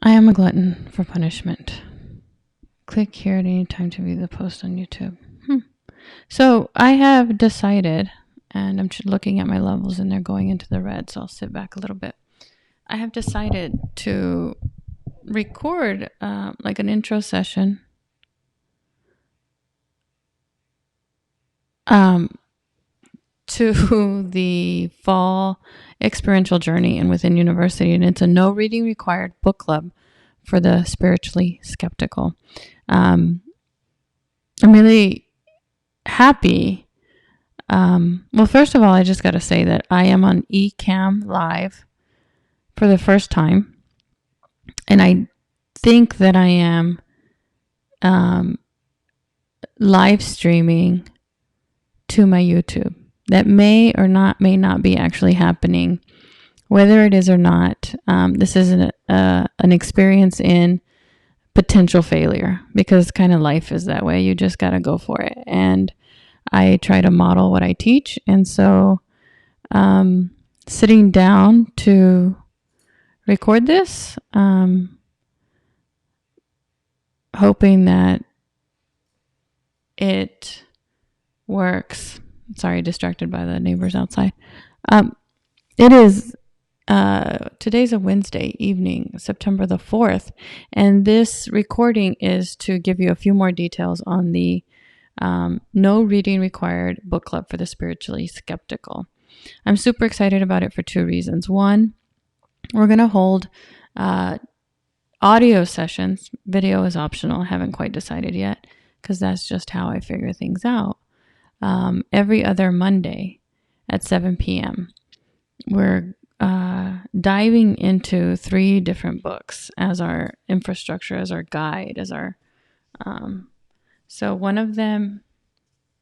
I am a glutton for punishment. Click here at any time to view the post on YouTube. So I have decided, and I'm looking at my levels and they're going into the red, so I'll sit back a little bit. I have decided to record like an intro session to the fall experiential journey and within university, and it's a no reading required book club for the spiritually skeptical. I'm really happy. Well, first of all, I just got to say that I am on eCam Live for the first time, and I think that I am live streaming to my YouTube. That may not be actually happening. Whether it is or not, this is an experience in potential failure, because kind of life is that way. You just got to go for it. And I try to model what I teach. And so sitting down to record this, hoping that it works. Sorry, distracted by the neighbors outside. It is, today's a Wednesday evening, September the 4th, and this recording is to give you a few more details on the no reading required book club for the spiritually skeptical. I'm super excited about it for two reasons. One, we're going to hold audio sessions. Video is optional. I haven't quite decided yet, because that's just how I figure things out. Every other Monday at 7 p.m. We're diving into 3 different books as our infrastructure, as our guide, as our... So one of them,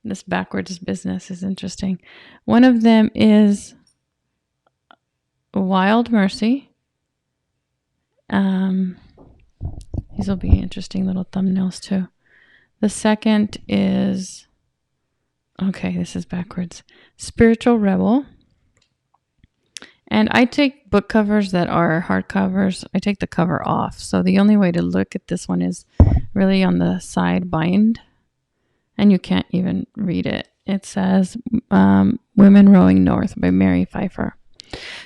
this backwards business is interesting. One of them is Wild Mercy. These will be interesting little thumbnails too. The second is... Okay, this is backwards. Spiritual Rebel. And I take book covers that are hardcovers. I take the cover off. So the only way to look at this one is really on the side bind. And you can't even read it. It says Women Rowing North by Mary Pipher.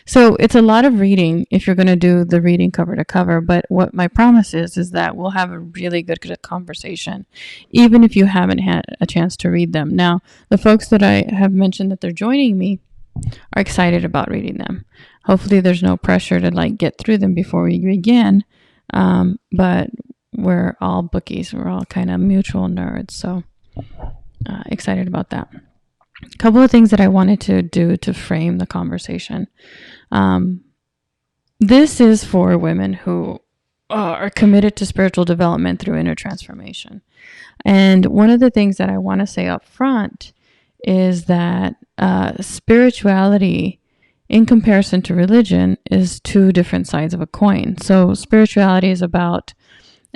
So it's a lot of reading if you're going to do the reading cover to cover. But what my promise is that we'll have a really good conversation, even if you haven't had a chance to read them. Now, the folks that I have mentioned that they're joining me are excited about reading them. Hopefully there's no pressure to get through them before we begin. But we're all bookies. We're all kind of mutual nerds. So excited about that. A couple of things that I wanted to do to frame the conversation. This is for women who are committed to spiritual development through inner transformation. And one of the things that I want to say up front is that spirituality, in comparison to religion, is 2 different sides of a coin. So spirituality is about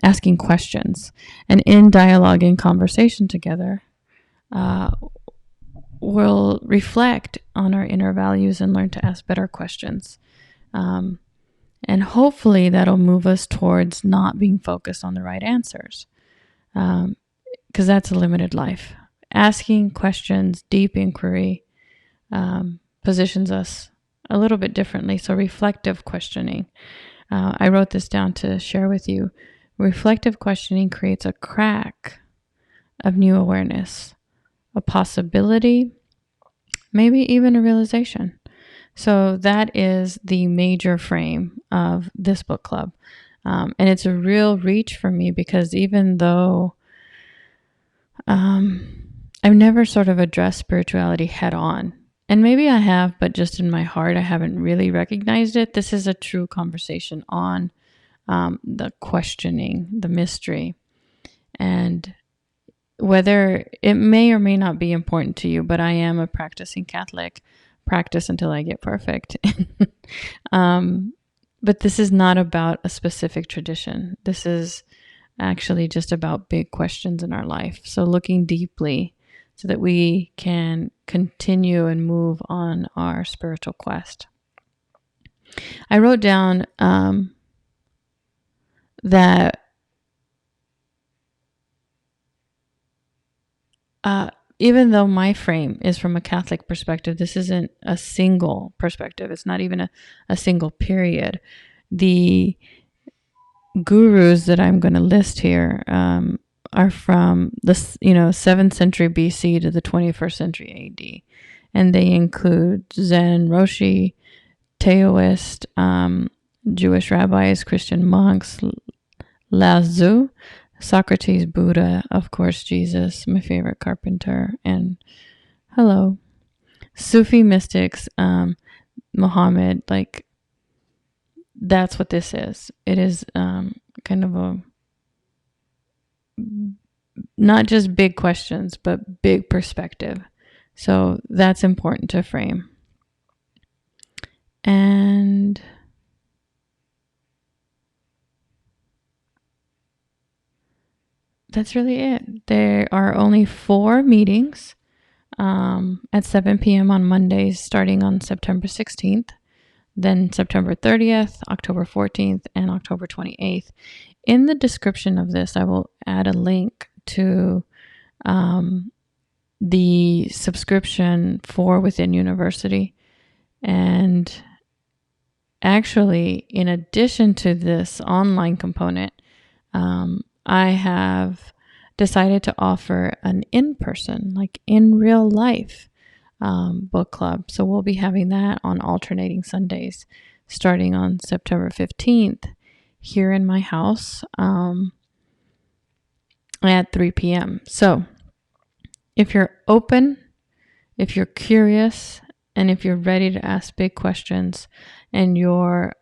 asking questions. And in dialogue and conversation together, we'll reflect on our inner values and learn to ask better questions. And hopefully that'll move us towards not being focused on the right answers, because that's a limited life. Asking questions, deep inquiry, positions us a little bit differently. So reflective questioning. I wrote this down to share with you. Reflective questioning creates a crack of new awareness, a possibility, maybe even a realization. So that is the major frame of this book club. And it's a real reach for me, because even though I've never sort of addressed spirituality head on, and maybe I have, but just in my heart, I haven't really recognized it. This is a true conversation on the questioning, the mystery, and whether it may or may not be important to you, but I am a practicing Catholic. Practice until I get perfect. But this is not about a specific tradition. This is actually just about big questions in our life. So looking deeply so that we can continue and move on our spiritual quest. I wrote down that even though my frame is from a Catholic perspective, this isn't a single perspective. It's not even a single period. The gurus that I'm going to list here are from the 7th century BC to the 21st century AD, and they include Zen, Roshi, Taoist, Jewish rabbis, Christian monks, Lao Tzu, Socrates, Buddha, of course, Jesus, my favorite carpenter, and hello, Sufi mystics, Muhammad. Like, that's what this is. It is kind of a not just big questions, but big perspective. So that's important to frame. And that's really it. There are only 4 meetings at 7 p.m. on Mondays, starting on September 16th, then September 30th, October 14th, and October 28th. In the description of this, I will add a link to the subscription for Within University. And actually, in addition to this online component, I have decided to offer an in-person, like in real life, book club. So we'll be having that on alternating Sundays, starting on September 15th here in my house at 3 p.m. So if you're open, if you're curious, and if you're ready to ask big questions, and you're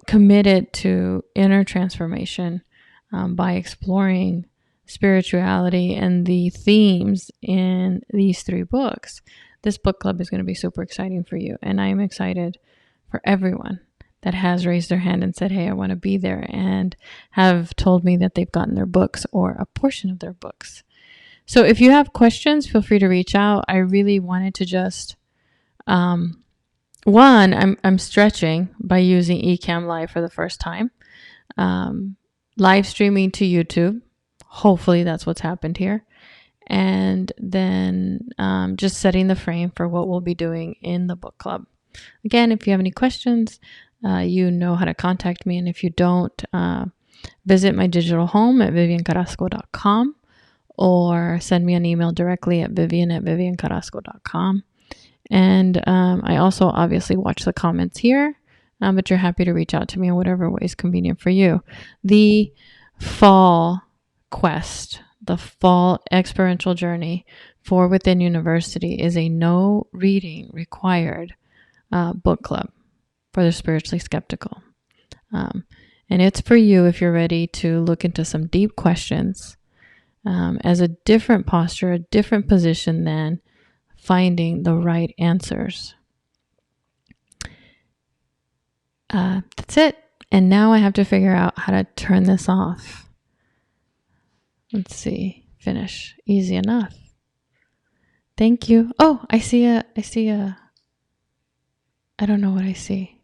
committed to inner transformation by exploring spirituality and the themes in these 3 books, this book club is going to be super exciting for you. And I am excited for everyone that has raised their hand and said, hey, I want to be there, and have told me that they've gotten their books or a portion of their books. So if you have questions, feel free to reach out. I really wanted to just, I'm stretching by using Ecamm Live for the first time. Live streaming to YouTube. Hopefully that's what's happened here. And then just setting the frame for what we'll be doing in the book club. Again, if you have any questions, you know how to contact me. And if you don't, visit my digital home at viviancarrasco.com, or send me an email directly at vivian@viviancarrasco.com. And I also obviously watch the comments here, but you're happy to reach out to me in whatever way is convenient for you. The fall quest, the fall experiential journey for Within University is a no reading required book club for the spiritually skeptical. And it's for you if you're ready to look into some deep questions as a different posture, a different position than finding the right answers. That's it. And now I have to figure out how to turn this off. Let's see. Finish. Easy enough. Thank you. Oh, I see a, I don't know what I see.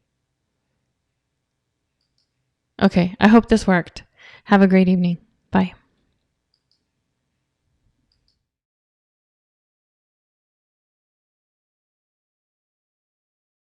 Okay. I hope this worked. Have a great evening. Bye.